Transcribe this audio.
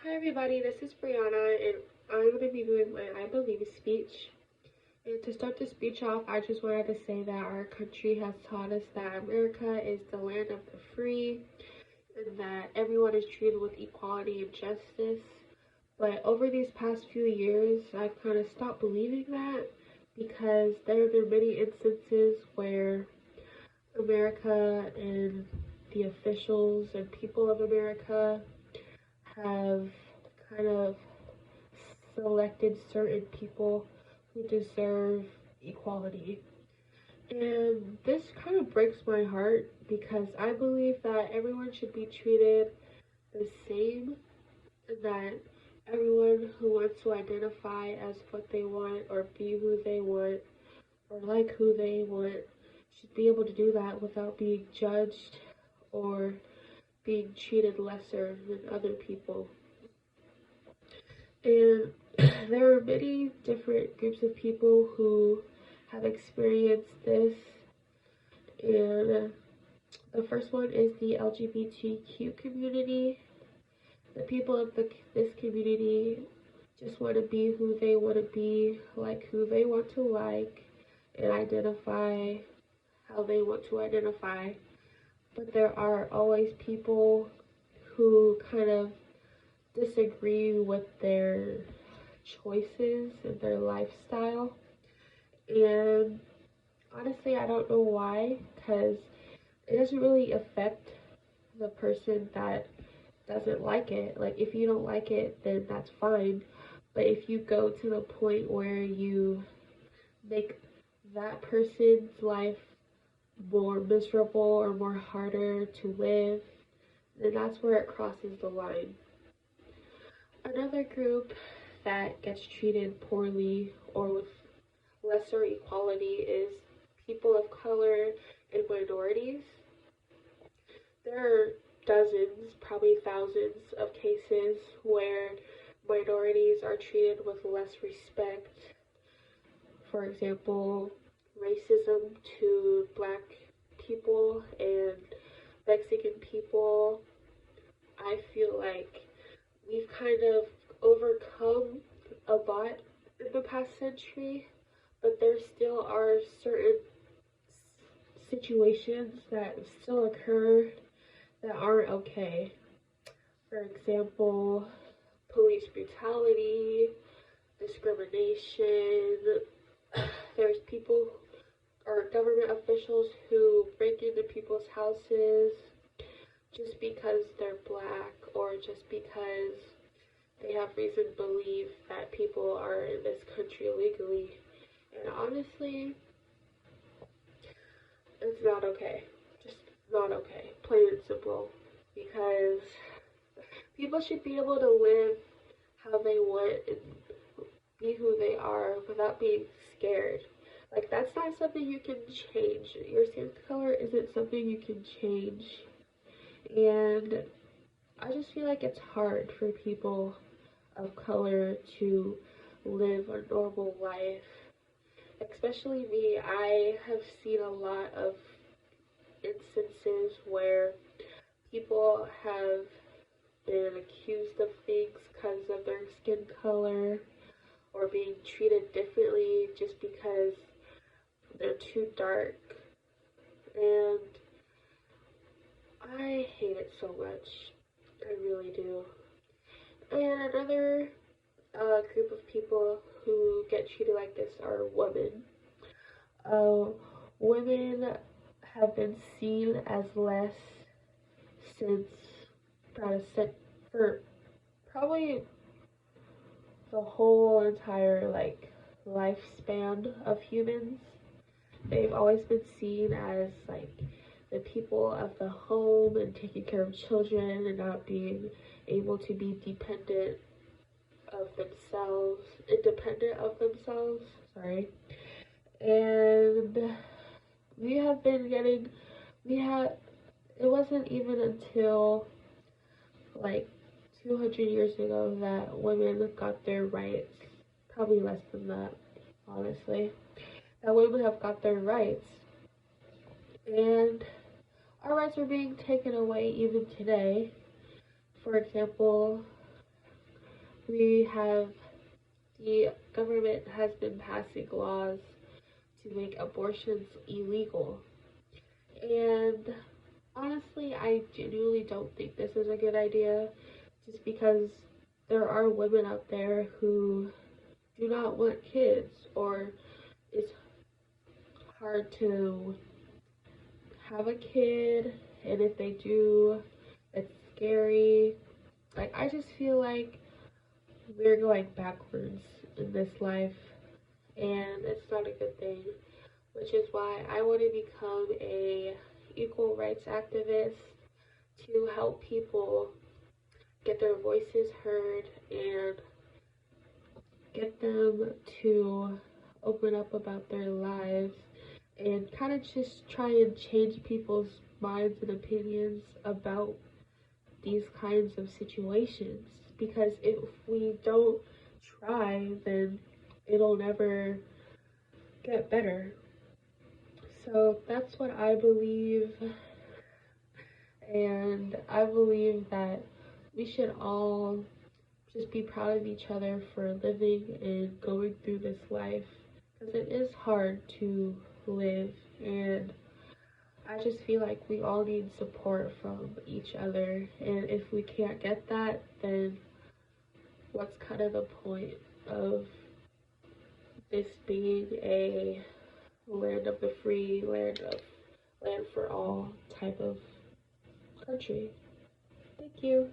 Hi everybody, this is Brianna and I'm going to be doing my I Believe speech. And to start the speech off, I just wanted to say that our country has taught us that America is the land of the free and that everyone is treated with equality and justice. But over these past few years, I've kind of stopped believing that because there have been many instances where America and the officials and people of America have kind of selected certain people who deserve equality. And this kind of breaks my heart because I believe that everyone should be treated the same and that everyone who wants to identify as what they want or be who they want or like who they want should be able to do that without being judged or being treated lesser than other people. And there are many different groups of people who have experienced this. And the first one is the LGBTQ community. The people of this community just want to be who they want to be, like who they want to like, and identify how they want to identify. But there are always people who kind of disagree with their choices and their lifestyle. And honestly, I don't know why, because it doesn't really affect the person that doesn't like it. Like, if you don't like it, then that's fine. But if you go to the point where you make that person's life more miserable or more harder to live, then that's where it crosses the line. Another group that gets treated poorly or with lesser equality is people of color and minorities. There are dozens, probably thousands of cases where minorities are treated with less respect. For example, racism to black people and Mexican people. I feel like we've kind of overcome a lot in the past century, but there still are certain situations that still occur that aren't okay. For example, police brutality, discrimination. There's people or government officials who break into people's houses just because they're black or just because they have reason to believe that people are in this country illegally. And honestly, it's not okay. Just not okay. Plain and simple. Because people should be able to live how they want and be who they are without being scared. Like, that's not something you can change. Your skin color isn't something you can change. And I just feel like it's hard for people of color to live a normal life. Especially me, I have seen a lot of instances where people have been accused of things because of their skin color or being treated differently just because they're too dark. And I hate it so much. I really do. And another group of people who get treated like this are women. Women have been seen as less since for probably the whole entire lifespan of humans. They've always been seen as like the people of the home and taking care of children and not being able to be independent of themselves, sorry. And we have been getting, it wasn't even until like 200 years ago that women got their rights, probably less than that, honestly, that women have got their rights. And our rights are being taken away even today. For example, the government has been passing laws to make abortions illegal. And honestly, I genuinely don't think this is a good idea, just because there are women out there who do not want kids, or it's hard to have a kid, and if they do, it's scary. Like, I just feel like we're going backwards in this life, and it's not a good thing, which is why I want to become a equal rights activist to help people get their voices heard and get them to open up about their lives and kind of just try and change people's minds and opinions about these kinds of situations. Because if we don't try, then it'll never get better. So that's what I believe, and I believe that we should all just be proud of each other for living and going through this life, because it is hard to live, and I just feel like we all need support from each other, and if we can't get that, then what's kind of the point of this being a land of the free, land for all type of country? Thank you.